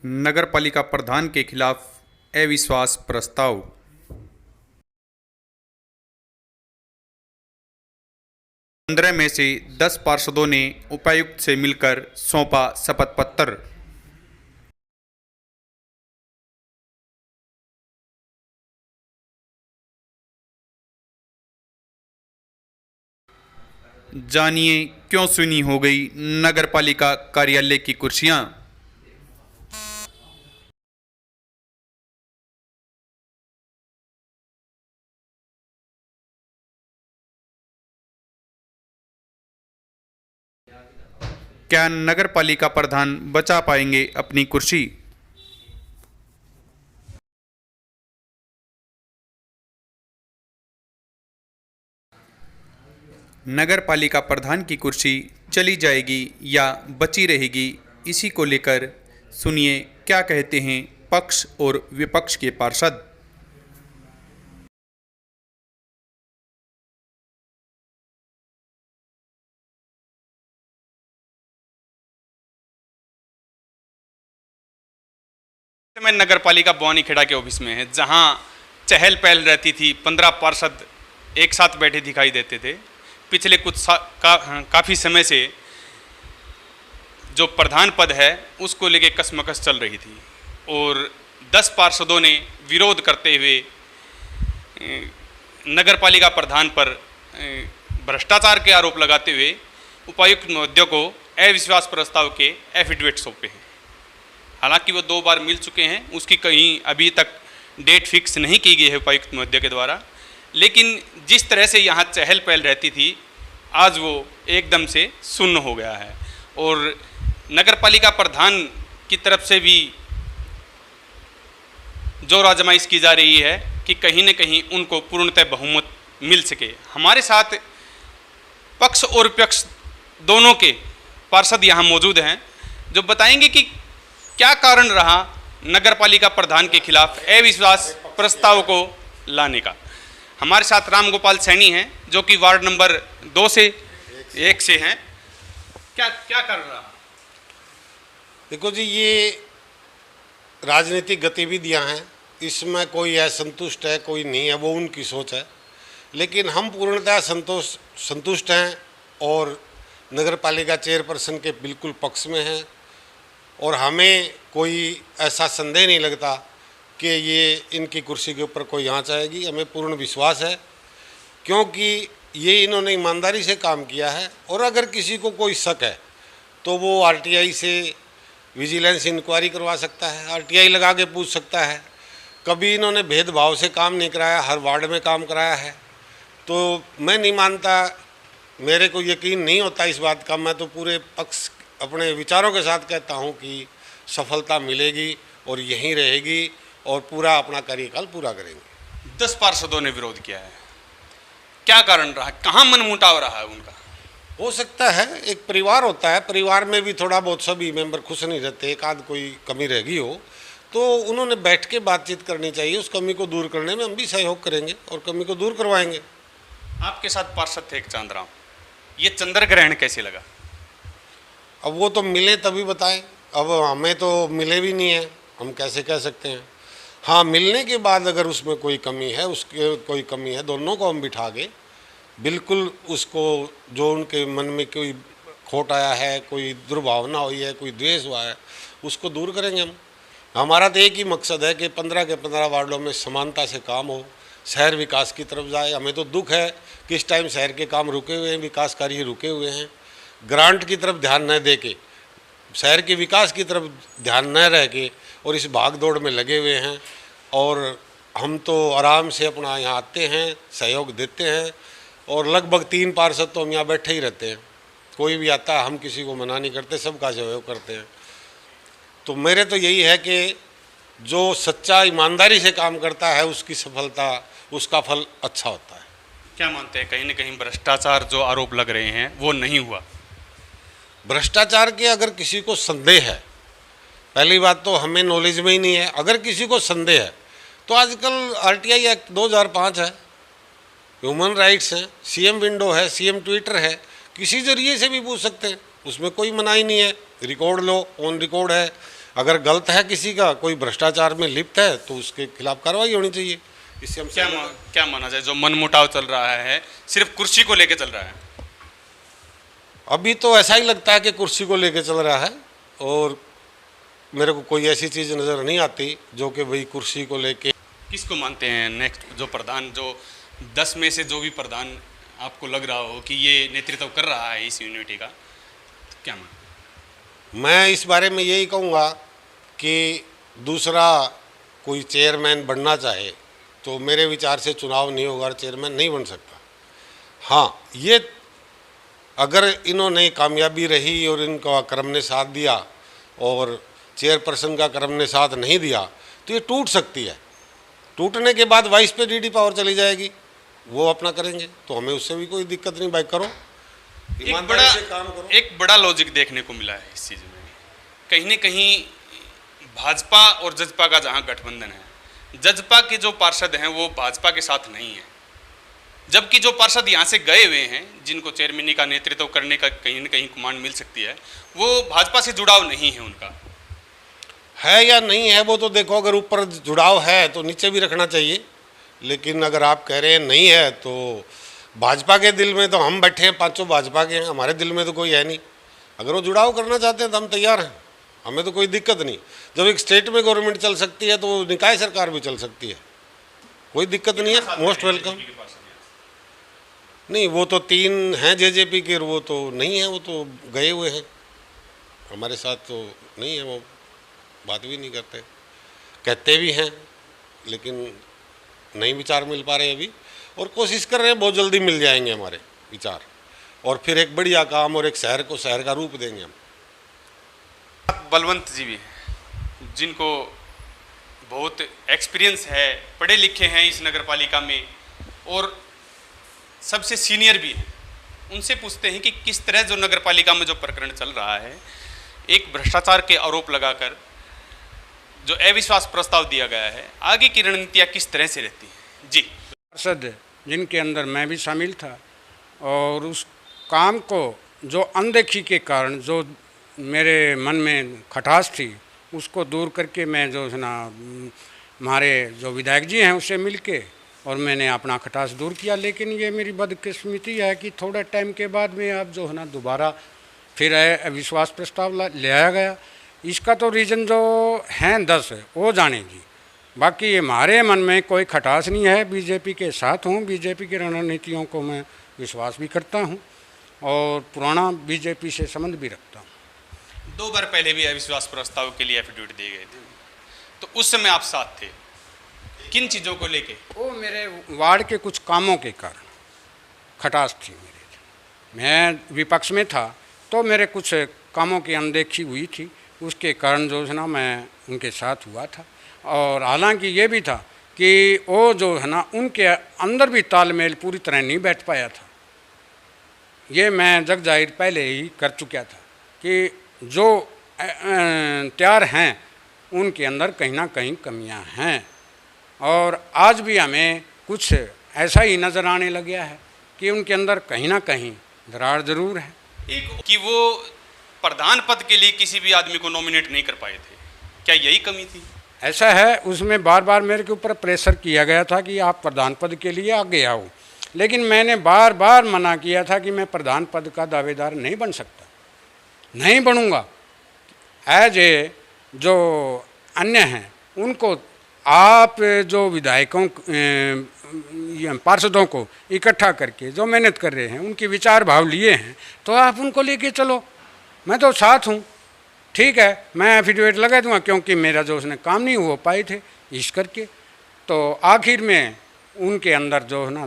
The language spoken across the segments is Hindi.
नगरपालिका प्रधान के खिलाफ अविश्वास प्रस्ताव। पंद्रह में से 10 पार्षदों ने उपायुक्त से मिलकर सौंपा शपथ पत्र। जानिए क्यों सुनी हो गई नगरपालिका कार्यालय की कुर्सियां। क्या नगरपालिका प्रधान बचा पाएंगे अपनी कुर्सी? नगरपालिका प्रधान की कुर्सी चली जाएगी या बची रहेगी, इसी को लेकर सुनिए क्या कहते हैं पक्ष और विपक्ष के पार्षद। मैं नगरपालिका बवानीखेड़ा के ऑफिस में है, जहां चहल पहल रहती थी। 15 पार्षद एक साथ बैठे दिखाई देते थे। पिछले काफ़ी समय से जो प्रधान पद है उसको लेके कसमकस चल रही थी और 10 पार्षदों ने विरोध करते हुए नगरपालिका प्रधान पर भ्रष्टाचार के आरोप लगाते हुए उपायुक्त महोदय को अविश्वास प्रस्ताव के एफिडेविट सौंपे हैं। हालांकि वो 2 बार मिल चुके हैं, उसकी कहीं अभी तक डेट फिक्स नहीं की गई है उपायुक्त महोदय के द्वारा। लेकिन जिस तरह से यहाँ चहल पहल रहती थी, आज वो एकदम से शून्य हो गया है और नगरपालिका प्रधान की तरफ से भी जोर आजमाइश की जा रही है कि कहीं न कहीं उनको पूर्णतः बहुमत मिल सके। हमारे साथ पक्ष और विपक्ष दोनों के पार्षद यहाँ मौजूद हैं, जो बताएंगे कि क्या कारण रहा नगरपालिका प्रधान के खिलाफ अविश्वास प्रस्ताव को लाने का। हमारे साथ राम गोपाल सैनी हैं, जो कि वार्ड नंबर 2 से 1 से हैं। क्या कारण रहा? देखो जी, ये राजनीतिक गतिविधियां हैं, इसमें कोई असंतुष्ट है कोई नहीं है, वो उनकी सोच है। लेकिन हम पूर्णतः संतुष्ट हैं और नगरपालिका चेयरपर्सन के बिल्कुल पक्ष में हैं और हमें कोई ऐसा संदेह नहीं लगता कि ये इनकी कुर्सी के ऊपर कोई आंच आएगी। हमें पूर्ण विश्वास है क्योंकि ये इन्होंने ईमानदारी से काम किया है। और अगर किसी को कोई शक है तो वो आरटीआई से विजिलेंस इंक्वायरी करवा सकता है, आरटीआई लगा के पूछ सकता है। कभी इन्होंने भेदभाव से काम नहीं कराया, हर वार्ड में काम कराया है। तो मैं नहीं मानता, मेरे को यकीन नहीं होता इस बात का। मैं तो पूरे पक्ष अपने विचारों के साथ कहता हूं कि सफलता मिलेगी और यहीं रहेगी और पूरा अपना कार्यकाल पूरा करेंगे। 10 पार्षदों ने विरोध किया है, क्या कारण रहा? कहाँ मनमुटाव रहा है उनका? हो सकता है एक परिवार होता है, परिवार में भी थोड़ा बहुत सभी मेंबर खुश नहीं रहते, एक आध कोई कमी रह गई हो तो उन्होंने बैठ के बातचीत करनी चाहिए। उस कमी को दूर करने में हम भी सहयोग करेंगे और कमी को दूर करवाएंगे। आपके साथ पार्षद थे एक चांदराम, ये चंद्र ग्रहण कैसे लगा? अब वो तो मिले तभी बताएं, अब हमें तो मिले भी नहीं है, हम कैसे कह सकते हैं। हाँ, मिलने के बाद अगर उसमें कोई कमी है, कोई कमी है, दोनों को हम बिठा के बिल्कुल उसको, जो उनके मन में कोई खोट आया है, कोई दुर्भावना हुई है, कोई द्वेष हुआ है, उसको दूर करेंगे हम। हमारा तो एक ही मकसद है कि 15 के 15 वार्डों में समानता से काम हो, शहर विकास की तरफ जाए। हमें तो दुख है कि इस टाइम शहर के काम रुके हुए हैं, विकास कार्य रुके हुए हैं। ग्रांट की तरफ ध्यान न दे के, शहर के विकास की तरफ ध्यान न रह के और इस भाग दौड़ में लगे हुए हैं। और हम तो आराम से अपना यहाँ आते हैं, सहयोग देते हैं और लगभग 3 पार्षद तो हम यहाँ बैठे ही रहते हैं। कोई भी आता है, हम किसी को मना नहीं करते, सबका सहयोग करते हैं। तो मेरे तो यही है कि जो सच्चा ईमानदारी से काम करता है उसकी सफलता, उसका फल अच्छा होता है। क्या मानते हैं, कहीं ना कहीं भ्रष्टाचार जो आरोप लग रहे हैं वो नहीं हुआ? भ्रष्टाचार के अगर किसी को संदेह है, पहली बात तो हमें नॉलेज में ही नहीं है। अगर किसी को संदेह है तो आजकल आरटीआई एक्ट 2005 है, ह्यूमन राइट्स हैं, सीएम विंडो है, सीएम ट्विटर है, किसी जरिए से भी पूछ सकते हैं, उसमें कोई मनाही नहीं है। रिकॉर्ड लो, ऑन रिकॉर्ड है, अगर गलत है किसी का, कोई भ्रष्टाचार में लिप्त है, तो उसके खिलाफ कार्रवाई होनी चाहिए। इससे हम क्या माना जाए, जो मनमुटाव चल रहा है सिर्फ कुर्सी को लेके चल रहा है? अभी तो ऐसा ही लगता है कि कुर्सी को लेके चल रहा है, और मेरे को कोई ऐसी चीज़ नज़र नहीं आती जो कि भाई कुर्सी को लेके। किसको मानते हैं नेक्स्ट जो प्रधान, जो 10 में से जो भी प्रधान आपको लग रहा हो कि ये नेतृत्व कर रहा है इस यूनिटी का, तो क्या मान? मैं इस बारे में यही कहूँगा कि दूसरा कोई चेयरमैन बनना चाहे तो मेरे विचार से चुनाव नहीं होगा और चेयरमैन नहीं बन सकता। हाँ, ये अगर इन्होंने कामयाबी रही और इनका क्रम ने साथ दिया और चेयरपर्सन का क्रम ने साथ नहीं दिया तो ये टूट सकती है। टूटने के बाद वाइस पे डीडी पावर चली जाएगी, वो अपना करेंगे, तो हमें उससे भी कोई दिक्कत नहीं। भाई करो, ईमानदारी से काम करो। एक बड़ा लॉजिक देखने को मिला है इस चीज़ में, कहीं न कहीं भाजपा और जजपा का जहाँ गठबंधन है, जजपा के जो पार्षद हैं वो भाजपा के साथ नहीं है, जबकि जो पार्षद यहाँ से गए हुए हैं जिनको चेयरमैनी का नेतृत्व करने का कहीं न कहीं कमांड मिल सकती है, वो भाजपा से जुड़ाव नहीं है उनका। है या नहीं है वो तो देखो, अगर ऊपर जुड़ाव है तो नीचे भी रखना चाहिए, लेकिन अगर आप कह रहे हैं नहीं है तो भाजपा के दिल में तो हम बैठे हैं, पांचों भाजपा के हैं, हमारे दिल में तो कोई है नहीं। अगर वो जुड़ाव करना चाहते हैं तो हम तैयार हैं, हमें तो कोई दिक्कत नहीं। जब एक स्टेट में गवर्नमेंट चल सकती है तो निकाय सरकार भी चल सकती है, कोई दिक्कत नहीं है। Most welcome. नहीं, वो तो 3 हैं जेजेपी के, वो तो नहीं है, वो तो गए हुए हैं, हमारे साथ तो नहीं है, वो बात भी नहीं करते, कहते भी हैं लेकिन नहीं विचार मिल पा रहे अभी, और कोशिश कर रहे हैं बहुत जल्दी मिल जाएंगे हमारे विचार, और फिर एक बढ़िया काम और एक शहर को शहर का रूप देंगे हम। बलवंत जी भी हैं जिनको बहुत एक्सपीरियंस है, पढ़े लिखे हैं इस नगर पालिका में और सबसे सीनियर भी हैं, उनसे पूछते हैं कि किस तरह जो नगर पालिका में जो प्रकरण चल रहा है, एक भ्रष्टाचार के आरोप लगाकर जो अविश्वास प्रस्ताव दिया गया है, आगे की रणनीतियाँ किस तरह से रहती हैं? जी। पार्षद जिनके अंदर मैं भी शामिल था, और उस काम को जो अनदेखी के कारण जो मेरे मन में खटास थी उसको दूर करके मैं जो है ना हमारे जो विधायक जी हैं उससे मिलके और मैंने अपना खटास दूर किया। लेकिन ये मेरी बदकिस्मती है कि थोड़ा टाइम के बाद में अब जो है ना दोबारा फिर अविश्वास प्रस्ताव ले आया गया। इसका तो रीज़न जो हैं 10 वो जानेगी, बाकी हमारे मन में कोई खटास नहीं है। बीजेपी के साथ हूँ, बीजेपी की रणनीतियों को मैं विश्वास भी करता हूँ और पुराना बीजेपी से संबंध भी रखता हूँ। 2 बार पहले भी अविश्वास प्रस्ताव के लिए एफिडेविट दिए गए थे, तो उस समय आप साथ थे, किन चीज़ों को लेके? वो मेरे वार्ड के कुछ कामों के कारण खटास थी मेरे। मैं विपक्ष में था तो मेरे कुछ कामों की अनदेखी हुई थी, उसके कारण जो है ना मैं उनके साथ हुआ था। और हालांकि ये भी था कि वो जो है ना उनके अंदर भी तालमेल पूरी तरह नहीं बैठ पाया था। ये मैं जग जाहिर पहले ही कर चुका था कि जो तैयार हैं उनके अंदर कहीं ना कहीं कमियां हैं, और आज भी हमें कुछ ऐसा ही नज़र आने लग गया है कि उनके अंदर कहीं ना कहीं दरार ज़रूर है। एक कि वो प्रधान पद के लिए किसी भी आदमी को नॉमिनेट नहीं कर पाए थे, क्या यही कमी थी? ऐसा है, उसमें बार बार मेरे के ऊपर प्रेशर किया गया था कि आप प्रधान पद के लिए आगे आओ, लेकिन मैंने बार बार मना किया था कि मैं प्रधान पद का दावेदार नहीं बन सकता, नहीं बनूंगा। एज ए जो अन्य हैं उनको आप जो विधायकों पार्षदों को इकट्ठा करके जो मेहनत कर रहे हैं, उनके विचार भाव लिए हैं, तो आप उनको लेके चलो, मैं तो साथ हूँ। ठीक है, मैं एफिडेविट लगा दूंगा क्योंकि मेरा जो उसने काम नहीं हो पाए थे इस करके। तो आखिर में उनके अंदर जो है ना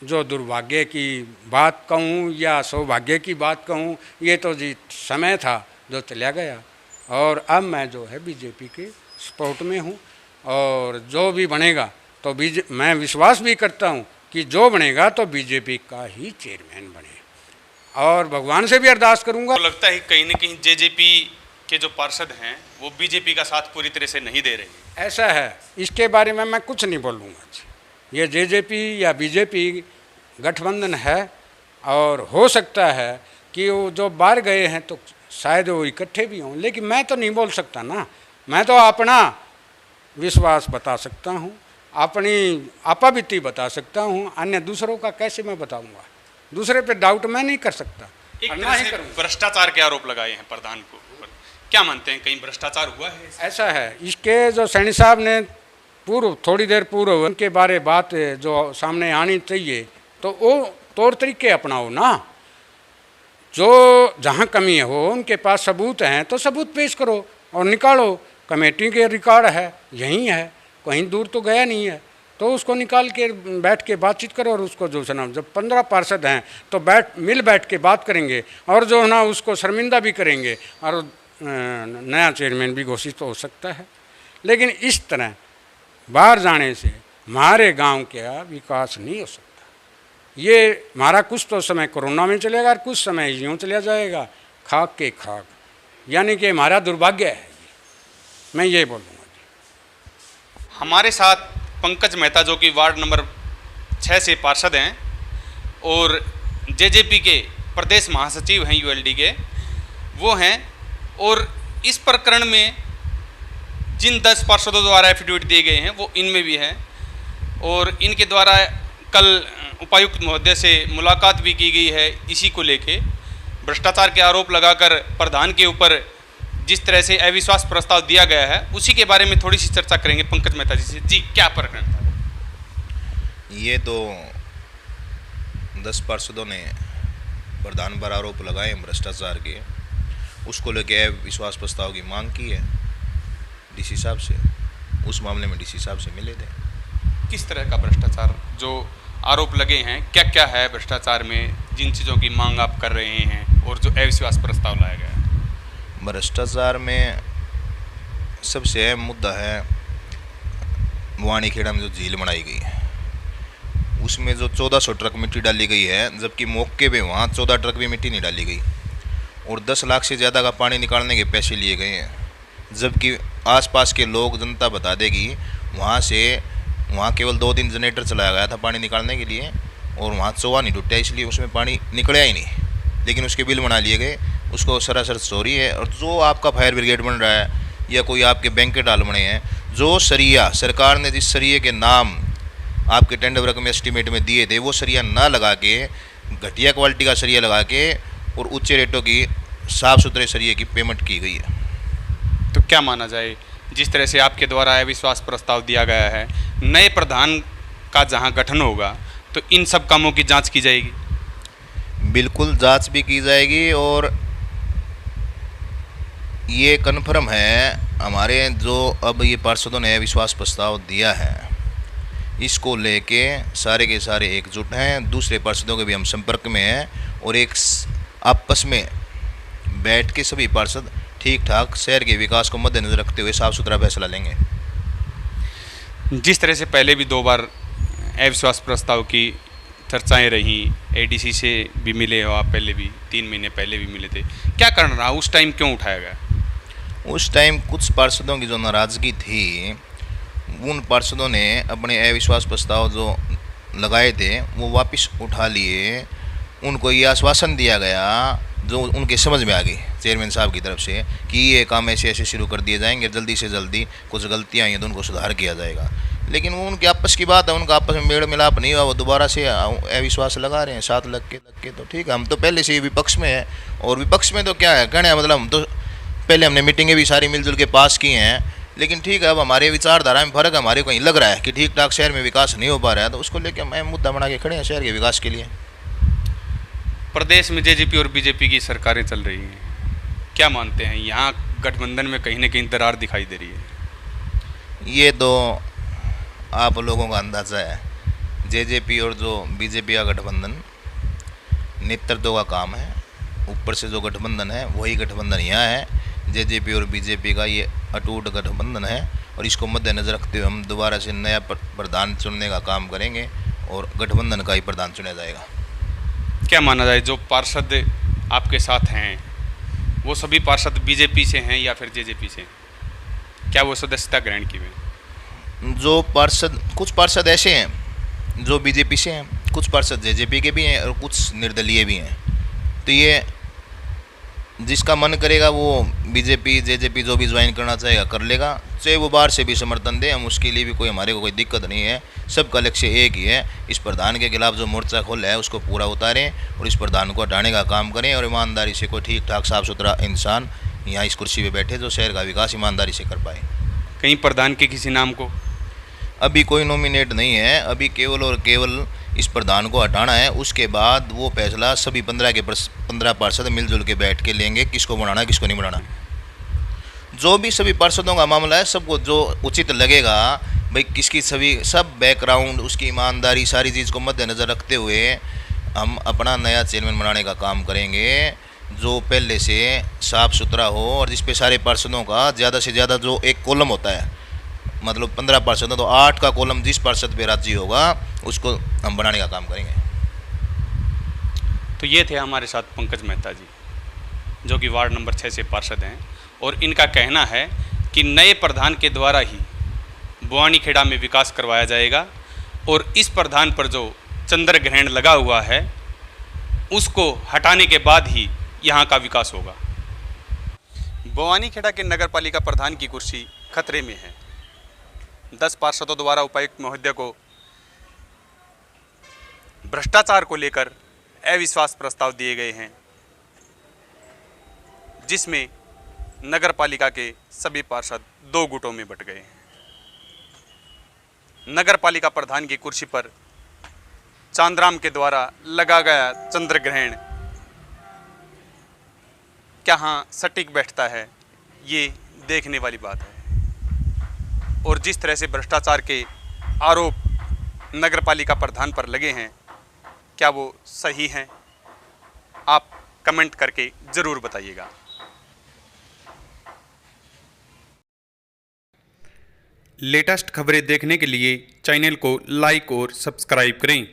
जो दुर्भाग्य की बात कहूँ या सौभाग्य की बात कहूँ, ये तो जी समय था जो चला गया, और अब मैं जो है बीजेपी के सपोर्ट में हूँ, और जो भी बनेगा तो मैं विश्वास भी करता हूँ कि जो बनेगा तो बीजेपी का ही चेयरमैन बने, और भगवान से भी अरदास करूँगा। तो लगता है कहीं न कहीं जेजेपी के जो पार्षद हैं वो बीजेपी का साथ पूरी तरह से नहीं दे रहे। ऐसा है, इसके बारे में मैं कुछ नहीं बोलूँगा। ये जेजेपी या बीजेपी गठबंधन है, और हो सकता है कि वो जो बाहर गए हैं तो शायद वो इकट्ठे भी हों, लेकिन मैं तो नहीं बोल सकता ना। मैं तो अपना विश्वास बता सकता हूँ, अपनी आपाबीती बता सकता हूँ, अन्य दूसरों का कैसे मैं बताऊँगा? दूसरे पे डाउट मैं नहीं कर सकता, एक और ना तरह ही से करूँगा। भ्रष्टाचार के आरोप लगाए हैं प्रधान को, क्या मानते हैं, कहीं भ्रष्टाचार हुआ है? ऐसा है, इसके जो सैनी साहब ने थोड़ी देर पूर्व उनके बारे बात जो सामने आनी चाहिए, तो वो तौर तरीके अपनाओ ना। जो जहाँ कमी हो उनके पास सबूत हैं तो सबूत पेश करो और निकालो। कमेटी के रिकॉर्ड है, यहीं है, कहीं दूर तो गया नहीं है, तो उसको निकाल के बैठ के बातचीत करो। और उसको जो है ना, जब 15 पार्षद हैं तो बैठ के बात करेंगे, और जो है ना उसको शर्मिंदा भी करेंगे, और नया चेयरमैन भी घोषित हो सकता है। लेकिन इस तरह बाहर जाने से हमारे गांव का विकास नहीं हो सकता। ये हमारा कुछ तो समय कोरोना में चलेगा और कुछ समय यूँ चला जाएगा, खाक के खाक, यानी कि हमारा दुर्भाग्य है। मैं ये बोलूँगा। हमारे साथ पंकज मेहता जो कि वार्ड नंबर 6 से पार्षद हैं और जेजेपी के प्रदेश महासचिव हैं यूएलडी के, वो हैं। और इस प्रकरण में जिन 10 पार्षदों द्वारा एफिडेविट दिए गए हैं वो इनमें भी हैं, और इनके द्वारा कल उपायुक्त महोदय से मुलाकात भी की गई है। इसी को लेके भ्रष्टाचार के आरोप लगाकर प्रधान के ऊपर जिस तरह से अविश्वास प्रस्ताव दिया गया है, उसी के बारे में थोड़ी सी चर्चा करेंगे पंकज मेहता जी से। जी, क्या प्रकरण था? ये तो 10 पार्षदों ने प्रधान पर आरोप लगाए हैं भ्रष्टाचार के, उसको लेके विश्वास प्रस्ताव की मांग की है डीसी साहब से। उस मामले में डीसी साहब से मिले थे। किस तरह का भ्रष्टाचार जो आरोप लगे हैं, क्या क्या है भ्रष्टाचार में, जिन चीज़ों की मांग आप कर रहे हैं, और जो अविश्वास प्रस्ताव लाया गया है? भ्रष्टाचार में सबसे अहम मुद्दा है वाणीखेड़ा में जो झील बनाई गई है, उसमें जो 1400 ट्रक मिट्टी डाली गई है, जबकि मौके पे वहाँ 14 ट्रक भी मिट्टी नहीं डाली गई, और 10 लाख से ज़्यादा का पानी निकालने के पैसे लिए गए हैं। जबकि आसपास के लोग, जनता बता देगी, वहाँ केवल 2 दिन जनरेटर चलाया गया था पानी निकालने के लिए, और वहाँ चौवा नहीं टूटा, इसलिए उसमें पानी निकला ही नहीं। लेकिन उसके बिल बना लिए गए, उसको सरासर चोरी है। और जो आपका फायर ब्रिगेड बन रहा है या कोई आपके बैंक के डाल बने हैं, जो सरिया सरकार ने जिस सरिये के नाम आपके टेंडर रकम एस्टीमेट में दिए थे, वो सरिया ना लगा के घटिया क्वालिटी का सरिया लगा के और उच्च रेटों की साफ़ सुथरे सरिये की पेमेंट की गई है। तो क्या माना जाए, जिस तरह से आपके द्वारा अविश्वास प्रस्ताव दिया गया है, नए प्रधान का जहां गठन होगा तो इन सब कामों की जांच की जाएगी? बिल्कुल जांच भी की जाएगी, और ये कन्फर्म है हमारे जो अब ये पार्षदों ने अविश्वास प्रस्ताव दिया है, इसको लेके सारे के सारे एकजुट हैं। दूसरे पार्षदों के भी हम संपर्क में हैं, और एक आपस में बैठ के सभी पार्षद ठीक ठाक शहर के विकास को मद्देनजर रखते हुए साफ सुथरा फैसला लेंगे। जिस तरह से पहले भी 2 बार अविश्वास प्रस्ताव की चर्चाएं रहीं, एडीसी से भी मिले हो आप, पहले भी 3 महीने पहले भी मिले थे, क्या कारण रहा, उस टाइम क्यों उठाया गया? उस टाइम कुछ पार्षदों की जो नाराज़गी थी, उन पार्षदों ने अपने अविश्वास प्रस्ताव जो लगाए थे वो वापस उठा लिए। उनको ये आश्वासन दिया गया, जो उनके समझ में आ गई चेयरमैन साहब की तरफ से, कि ये काम ऐसे ऐसे शुरू कर दिए जाएंगे, जल्दी से जल्दी कुछ गलतियाँ हैं तो उनको सुधार किया जाएगा। लेकिन वो उनके आपस की बात है, उनका आपस में मेल मिलाप नहीं हुआ, वो दोबारा से अविश्वास लगा रहे हैं 7 लग के। तो ठीक है, हम तो पहले से ही विपक्ष में है, और विपक्ष में तो क्या है कहने, मतलब हम तो पहले हमने मीटिंगें भी सारी मिलजुल के पास की हैं। लेकिन ठीक है, अब हमारे विचारधारा में फ़र्क हमारे कहीं लग रहा है कि ठीक ठाक शहर में विकास नहीं हो पा रहा है, तो उसको लेकर हम मुद्दा बना के खड़े हैं शहर के विकास के लिए। प्रदेश में जेजेपी और बीजेपी की सरकारें चल रही हैं, क्या मानते हैं, यहाँ गठबंधन में कहीं ना कहीं दरार दिखाई दे रही है? ये तो आप लोगों का अंदाज़ा है। जेजेपी और जो बीजेपी का गठबंधन नेतृत्व का काम है, ऊपर से जो गठबंधन है वही गठबंधन यहाँ है। जेजेपी और बीजेपी का ये अटूट गठबंधन है, और इसको मद्देनजर रखते हुए हम दोबारा से नया प्रधान चुनने का काम करेंगे, और गठबंधन का ही प्रधान चुना जाएगा। क्या माना जाए, जो पार्षद आपके साथ हैं वो सभी पार्षद बीजेपी से हैं या फिर जेजेपी से? क्या वो सदस्यता ग्रहण की हुई? जो पार्षद, कुछ पार्षद ऐसे हैं जो बीजेपी से हैं, कुछ पार्षद जेजेपी के भी हैं, और कुछ निर्दलीय भी हैं। तो ये जिसका मन करेगा वो बीजेपी जेजेपी जो भी ज्वाइन करना चाहेगा कर लेगा, चाहे वो बाहर से भी समर्थन दे, हम उसके लिए भी कोई हमारे को कोई दिक्कत नहीं है। सबका लक्ष्य एक ही है, इस प्रधान के खिलाफ जो मोर्चा खोला है उसको पूरा उतारें और इस प्रधान को हटाने का काम करें, और ईमानदारी से कोई ठीक ठाक साफ़ सुथरा इंसान यहाँ इस कुर्सी पे बैठे जो शहर का विकास ईमानदारी से कर पाए। कहीं प्रधान के किसी नाम को अभी कोई नॉमिनेट नहीं है, अभी केवल और केवल इस प्रधान को हटाना है। उसके बाद वो फैसला सभी 15 पार्षद मिलजुल के बैठ के लेंगे, किसको बनाना किसको नहीं बनाना। जो भी सभी पार्षदों का मामला है, सबको जो उचित लगेगा भाई, किसकी सब बैकग्राउंड, उसकी ईमानदारी, सारी चीज़ को मद्देनज़र रखते हुए हम अपना नया चेयरमैन बनाने का काम करेंगे, जो पहले से साफ़ सुथरा हो और जिस पे सारे पार्षदों का ज़्यादा से ज़्यादा जो एक कॉलम होता है, मतलब 15 पार्षद है तो 8 का कॉलम जिस पार्षद पे राजी होगा उसको हम बनाने का काम करेंगे। तो ये थे हमारे साथ पंकज मेहता जी, जो कि वार्ड नंबर 6 से पार्षद हैं, और इनका कहना है कि नए प्रधान के द्वारा ही बुआनीखेड़ा में विकास करवाया जाएगा, और इस प्रधान पर जो चंद्र ग्रहण लगा हुआ है उसको हटाने के बाद ही यहाँ का विकास होगा। बुआनीखेड़ा के नगर पालिका प्रधान की कुर्सी खतरे में है। 10 पार्षदों द्वारा उपायुक्त महोदय को भ्रष्टाचार को लेकर अविश्वास प्रस्ताव दिए गए हैं, जिसमें नगर पालिका के सभी पार्षद 2 गुटों में बंट गए हैं। नगर पालिका प्रधान की कुर्सी पर चांद्राम के द्वारा लगा गया चंद्र ग्रहण कहाँ सटीक बैठता है, ये देखने वाली बात है। और जिस तरह से भ्रष्टाचार के आरोप नगर पालिका प्रधान पर लगे हैं, क्या वो सही हैं? आप कमेंट करके ज़रूर बताइएगा। लेटेस्ट खबरें देखने के लिए चैनल को लाइक और सब्सक्राइब करें।